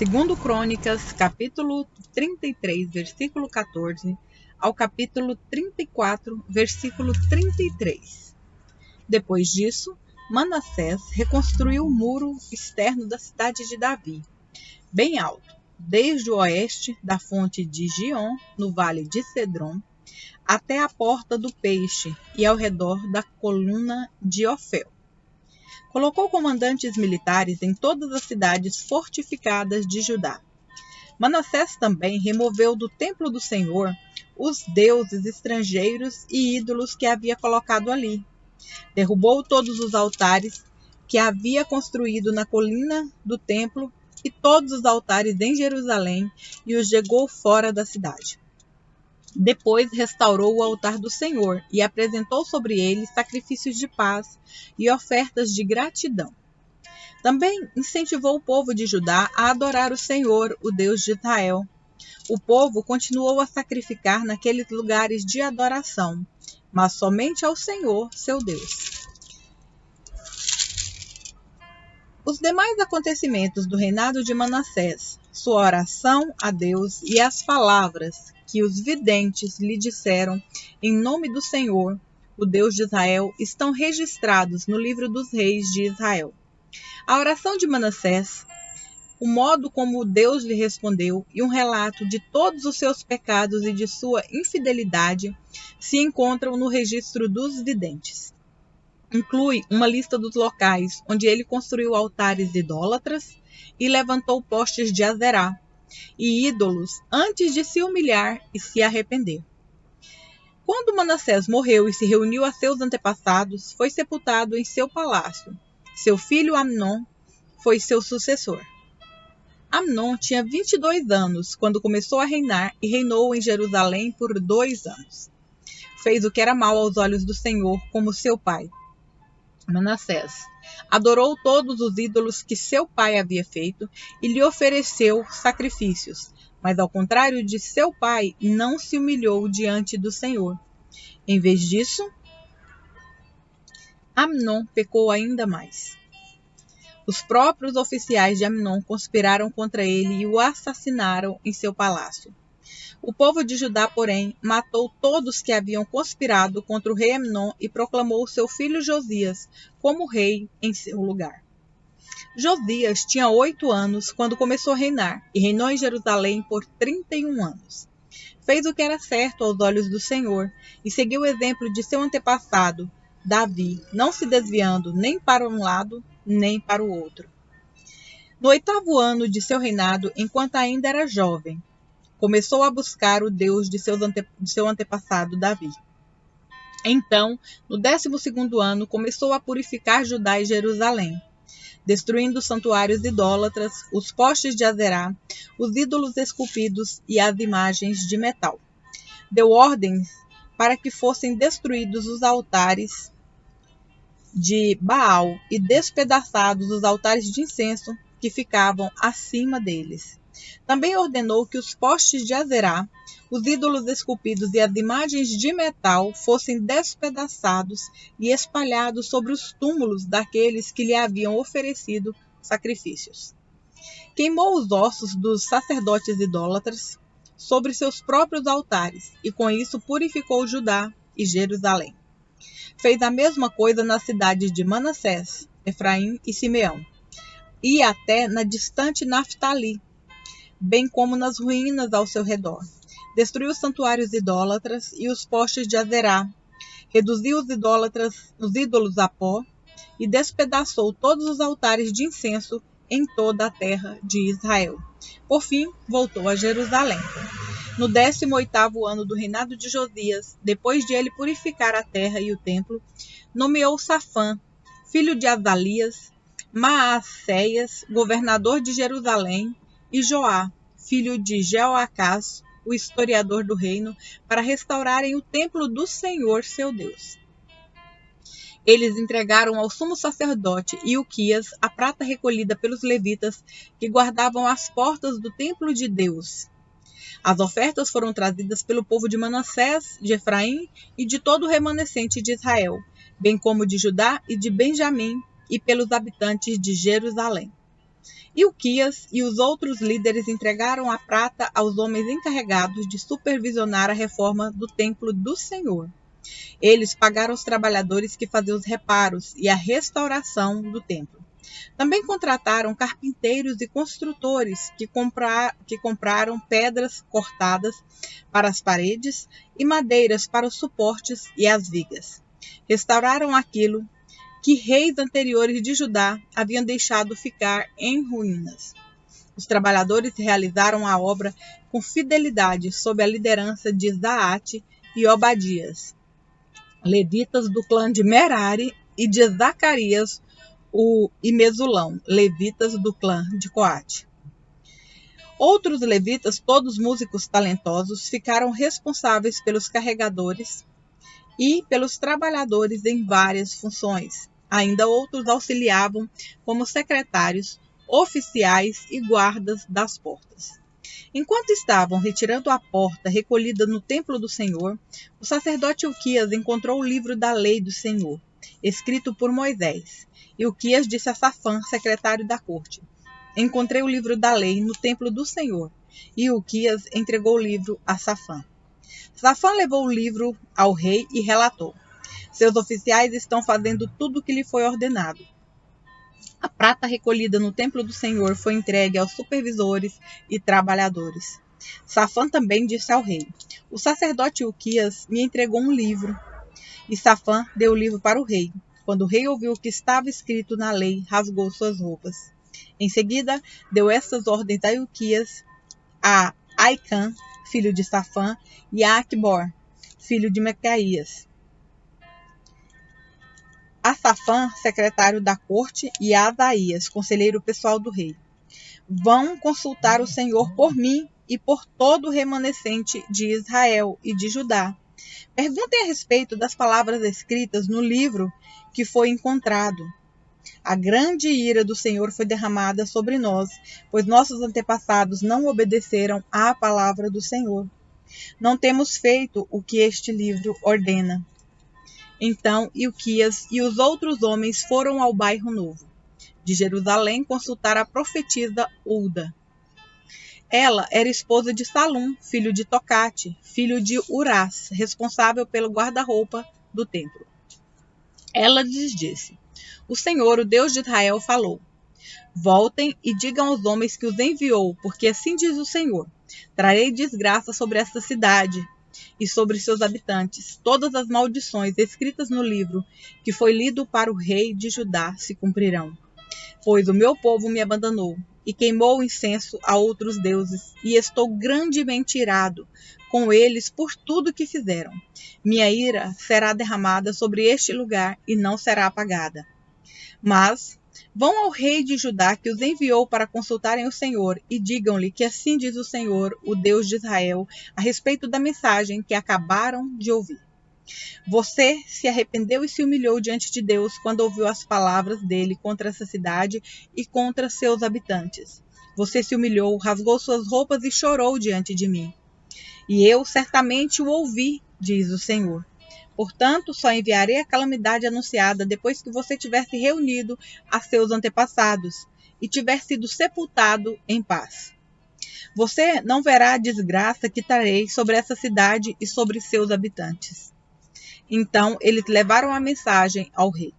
Segundo Crônicas, capítulo 33, versículo 14, ao capítulo 34, versículo 33. Depois disso, Manassés reconstruiu o muro externo da cidade de Davi, bem alto, desde o oeste da fonte de Gion, no vale de Cedron, até a porta do peixe e ao redor da coluna de Ofel. Colocou comandantes militares em todas as cidades fortificadas de Judá. Manassés também removeu do templo do Senhor os deuses estrangeiros e ídolos que havia colocado ali. Derrubou todos os altares que havia construído na colina do templo e todos os altares em Jerusalém e os jogou fora da cidade. Depois restaurou o altar do Senhor e apresentou sobre ele sacrifícios de paz e ofertas de gratidão. Também incentivou o povo de Judá a adorar o Senhor, o Deus de Israel. O povo continuou a sacrificar naqueles lugares de adoração, mas somente ao Senhor, seu Deus. Os demais acontecimentos do reinado de Manassés, sua oração a Deus e as palavras que os videntes lhe disseram em nome do Senhor, o Deus de Israel, estão registrados no livro dos reis de Israel. A oração de Manassés, o modo como Deus lhe respondeu e um relato de todos os seus pecados e de sua infidelidade se encontram no registro dos videntes. Inclui uma lista dos locais onde ele construiu altares idólatras e levantou postes de Azerá e ídolos antes de se humilhar e se arrepender. Quando Manassés morreu e se reuniu a seus antepassados, foi sepultado em seu palácio. Seu filho Amnon foi seu sucessor. Amnon tinha 22 anos quando começou a reinar e reinou em Jerusalém por 2 anos. Fez o que era mal aos olhos do Senhor, como seu pai, Manassés. Adorou todos os ídolos que seu pai havia feito e lhe ofereceu sacrifícios, mas ao contrário de seu pai, não se humilhou diante do Senhor. Em vez disso, Amnon pecou ainda mais. Os próprios oficiais de Amnon conspiraram contra ele e o assassinaram em seu palácio. O povo de Judá, porém, matou todos que haviam conspirado contra o rei Amnon e proclamou seu filho Josias como rei em seu lugar. Josias tinha 8 anos quando começou a reinar e reinou em Jerusalém por 31 anos. Fez o que era certo aos olhos do Senhor e seguiu o exemplo de seu antepassado, Davi, não se desviando nem para um lado nem para o outro. No 8º ano de seu reinado, enquanto ainda era jovem, começou a buscar o Deus de seu antepassado Davi. Então, no 12º ano, começou a purificar Judá e Jerusalém, destruindo os santuários idólatras, os postes de Azerá, os ídolos esculpidos e as imagens de metal. Deu ordens para que fossem destruídos os altares de Baal e despedaçados os altares de incenso que ficavam acima deles. Também ordenou que os postes de Azerá, os ídolos esculpidos e as imagens de metal fossem despedaçados e espalhados sobre os túmulos daqueles que lhe haviam oferecido sacrifícios. Queimou os ossos dos sacerdotes idólatras sobre seus próprios altares e com isso purificou Judá e Jerusalém. Fez a mesma coisa nas cidades de Manassés, Efraim e Simeão, e até na distante Naftali, bem como nas ruínas ao seu redor. Destruiu os santuários idólatras e os postes de Azerá, reduziu os ídolos a pó e despedaçou todos os altares de incenso em toda a terra de Israel. Por fim, voltou a Jerusalém. No 18º ano do reinado de Josias, depois de ele purificar a terra e o templo, nomeou Safã, filho de Azalias, Maacéias, governador de Jerusalém, e Joá, filho de Jeoacás, o historiador do reino, para restaurarem o templo do Senhor, seu Deus. Eles entregaram ao sumo sacerdote Ilquias a prata recolhida pelos levitas que guardavam as portas do templo de Deus. As ofertas foram trazidas pelo povo de Manassés, de Efraim e de todo o remanescente de Israel, bem como de Judá e de Benjamim, e pelos habitantes de Jerusalém. Ilquias e os outros líderes entregaram a prata aos homens encarregados de supervisionar a reforma do templo do Senhor. Eles pagaram os trabalhadores que faziam os reparos e a restauração do templo. Também contrataram carpinteiros e construtores que compraram pedras cortadas para as paredes e madeiras para os suportes e as vigas. Restauraram aquilo que reis anteriores de Judá haviam deixado ficar em ruínas. Os trabalhadores realizaram a obra com fidelidade sob a liderança de Zaate e Obadias, levitas do clã de Merari, e de Zacarias e Mesulão, levitas do clã de Coate. Outros levitas, todos músicos talentosos, ficaram responsáveis pelos carregadores e pelos trabalhadores em várias funções. Ainda outros auxiliavam como secretários, oficiais e guardas das portas. Enquanto estavam retirando a porta recolhida no templo do Senhor, o sacerdote Ilquias encontrou o livro da lei do Senhor, escrito por Moisés. Ilquias disse a Safã, secretário da corte: encontrei o livro da lei no templo do Senhor. E Ilquias entregou o livro a Safã. Safã levou o livro ao rei e relatou: seus oficiais estão fazendo tudo o que lhe foi ordenado. A prata recolhida no templo do Senhor foi entregue aos supervisores e trabalhadores. Safã também disse ao rei: o sacerdote Ilquias me entregou um livro. E Safã deu o livro para o rei. Quando o rei ouviu o que estava escrito na lei, rasgou suas roupas. Em seguida, deu estas ordens a Ilquias, a Aicã, filho de Safã, e a Aquibor, filho de Mecaías, a Safã, secretário da corte, e a Asaías, conselheiro pessoal do rei: vão consultar o Senhor por mim e por todo o remanescente de Israel e de Judá. Perguntem a respeito das palavras escritas no livro que foi encontrado. A grande ira do Senhor foi derramada sobre nós, pois nossos antepassados não obedeceram à palavra do Senhor. Não temos feito o que este livro ordena. Então Ilquias e os outros homens foram ao bairro Novo de Jerusalém consultar a profetisa Hulda. Ela era esposa de Salum, filho de Tocate, filho de Urás, responsável pelo guarda-roupa do templo. Ela lhes disse: o Senhor, o Deus de Israel, falou: voltem e digam aos homens que os enviou, porque assim diz o Senhor: trarei desgraça sobre esta cidade e sobre seus habitantes. Todas as maldições escritas no livro que foi lido para o rei de Judá se cumprirão. Pois o meu povo me abandonou e queimou o incenso a outros deuses, e estou grandemente irado com eles por tudo que fizeram. Minha ira será derramada sobre este lugar e não será apagada. Mas vão ao rei de Judá que os enviou para consultarem o Senhor e digam-lhe que assim diz o Senhor, o Deus de Israel, a respeito da mensagem que acabaram de ouvir. Você se arrependeu e se humilhou diante de Deus quando ouviu as palavras dele contra essa cidade e contra seus habitantes. Você se humilhou, rasgou suas roupas e chorou diante de mim. E eu certamente o ouvi, diz o Senhor. Portanto, só enviarei a calamidade anunciada depois que você tiver se reunido a seus antepassados e tiver sido sepultado em paz. Você não verá a desgraça que trarei sobre essa cidade e sobre seus habitantes. Então, eles levaram a mensagem ao rei.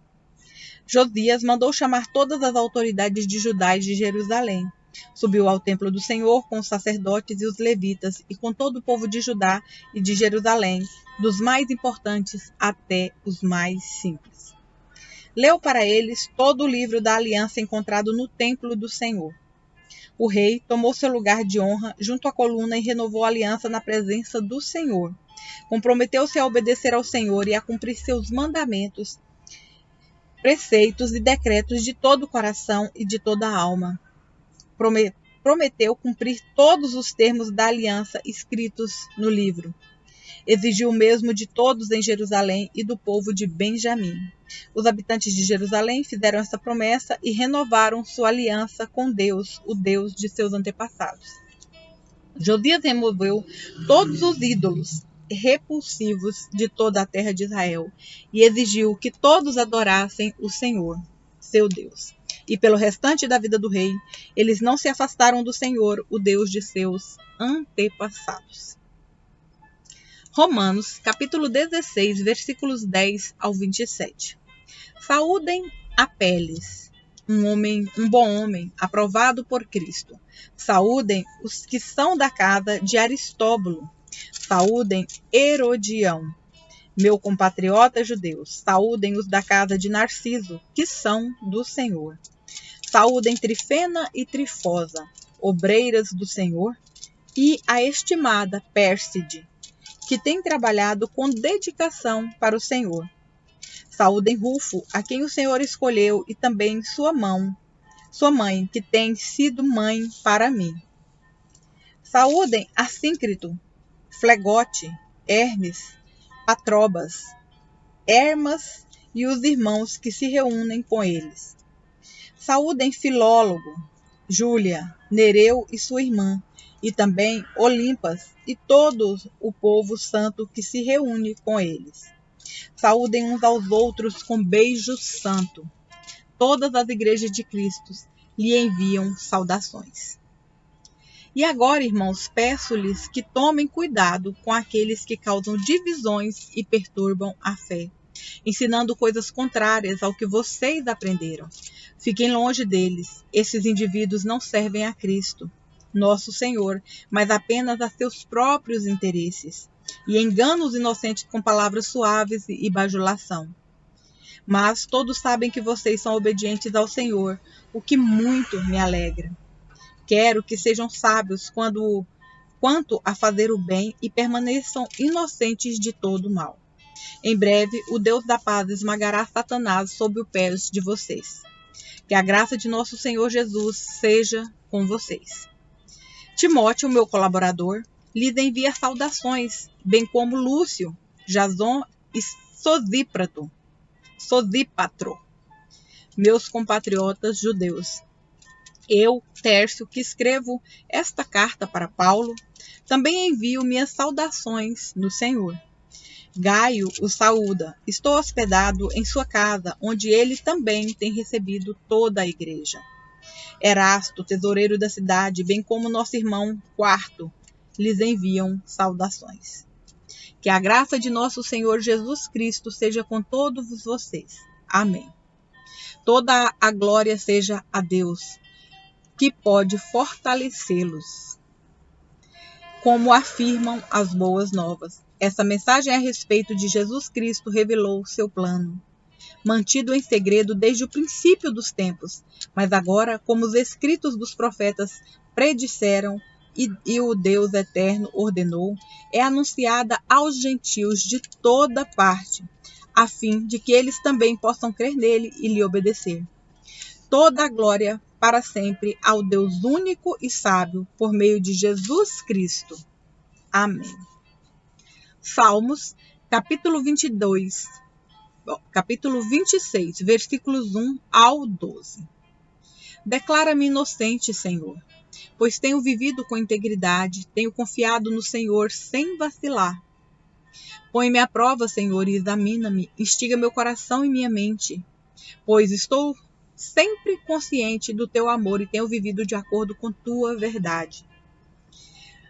Josias mandou chamar todas as autoridades de Judá e de Jerusalém. Subiu ao templo do Senhor com os sacerdotes e os levitas e com todo o povo de Judá e de Jerusalém, dos mais importantes até os mais simples. Leu para eles todo o livro da aliança encontrado no templo do Senhor. O rei tomou seu lugar de honra junto à coluna e renovou a aliança na presença do Senhor. Comprometeu-se a obedecer ao Senhor e a cumprir seus mandamentos, preceitos e decretos de todo o coração e de toda a alma. Prometeu cumprir todos os termos da aliança escritos no livro. Exigiu o mesmo de todos em Jerusalém e do povo de Benjamim. Os habitantes de Jerusalém fizeram essa promessa e renovaram sua aliança com Deus, o Deus de seus antepassados. Josias removeu todos os ídolos repulsivos de toda a terra de Israel e exigiu que todos adorassem o Senhor, seu Deus. e pelo restante da vida do rei, eles não se afastaram do Senhor, o Deus de seus antepassados. Romanos, capítulo 16, versículos 10 ao 27. Saúdem Apeles, um bom homem, aprovado por Cristo. Saúdem os que são da casa de Aristóbulo. Saúdem Herodião, meu compatriota judeu. Saúdem os da casa de Narciso, que são do Senhor. Saúdem Trifena e Trifosa, obreiras do Senhor, e a estimada Pérside, que tem trabalhado com dedicação para o Senhor. Saúdem Rufo, a quem o Senhor escolheu, e também sua mãe, que tem sido mãe para mim. Saúdem Assíncrito, Flegote, Hermes, Patrobas, Hermas e os irmãos que se reúnem com eles. Saúdem Filólogo, Júlia, Nereu e sua irmã, e também Olimpas e todo o povo santo que se reúne com eles. Saúdem uns aos outros com beijo santo. Todas as igrejas de Cristo lhe enviam saudações. E agora, irmãos, peço-lhes que tomem cuidado com aqueles que causam divisões e perturbam a fé, ensinando coisas contrárias ao que vocês aprenderam. Fiquem longe deles. Esses indivíduos não servem a Cristo, nosso Senhor, mas apenas a seus próprios interesses, e enganam os inocentes com palavras suaves e bajulação. Mas todos sabem que vocês são obedientes ao Senhor, o que muito me alegra. Quero que sejam sábios quanto a fazer o bem e permaneçam inocentes de todo mal. Em breve, o Deus da paz esmagará Satanás sob os pés de vocês. Que a graça de nosso Senhor Jesus seja com vocês. Timóteo, meu colaborador, lhes envia saudações, bem como Lúcio, Jason e Sosípatro, meus compatriotas judeus. Eu, Tércio, que escrevo esta carta para Paulo, também envio minhas saudações no Senhor. Gaio o saúda. Estou hospedado em sua casa, onde ele também tem recebido toda a igreja. Erasto, tesoureiro da cidade, bem como nosso irmão Quarto, lhes enviam saudações. Que a graça de nosso Senhor Jesus Cristo seja com todos vocês. Amém. Toda a glória seja a Deus, que pode fortalecê-los, como afirmam as boas novas. Essa mensagem a respeito de Jesus Cristo revelou seu plano, mantido em segredo desde o princípio dos tempos, mas agora, como os escritos dos profetas predisseram e o Deus eterno ordenou, é anunciada aos gentios de toda parte, a fim de que eles também possam crer nele e lhe obedecer. Toda a glória para sempre ao Deus único e sábio, por meio de Jesus Cristo. Amém. Salmos, capítulo 26, versículos 1 ao 12. Declara-me inocente, Senhor, pois tenho vivido com integridade, tenho confiado no Senhor sem vacilar. Põe-me à prova, Senhor, e examina-me, instiga meu coração e minha mente, pois estou sempre consciente do teu amor e tenho vivido de acordo com tua verdade.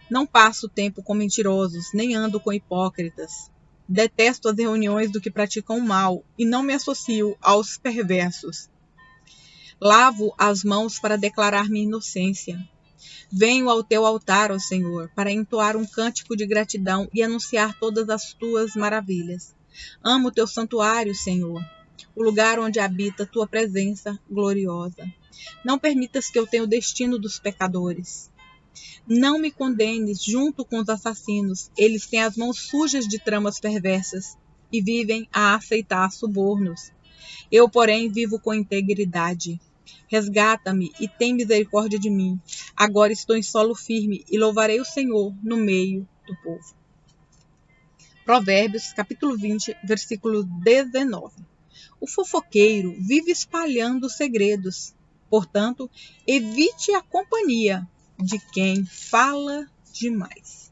Não passo tempo com mentirosos, nem ando com hipócritas. Detesto as reuniões do que praticam o mal e não me associo aos perversos. Lavo as mãos para declarar minha inocência. Venho ao teu altar, ó Senhor, para entoar um cântico de gratidão e anunciar todas as tuas maravilhas. Amo o teu santuário, Senhor, o lugar onde habita tua presença gloriosa. Não permitas que eu tenha o destino dos pecadores. Não me condenes junto com os assassinos. Eles têm as mãos sujas de tramas perversas e vivem a aceitar subornos. Eu, porém, vivo com integridade. Resgata-me e tem misericórdia de mim. Agora estou em solo firme e louvarei o Senhor no meio do povo. Provérbios, capítulo 20, versículo 19. O fofoqueiro vive espalhando segredos. Portanto, evite a companhia de quem fala demais.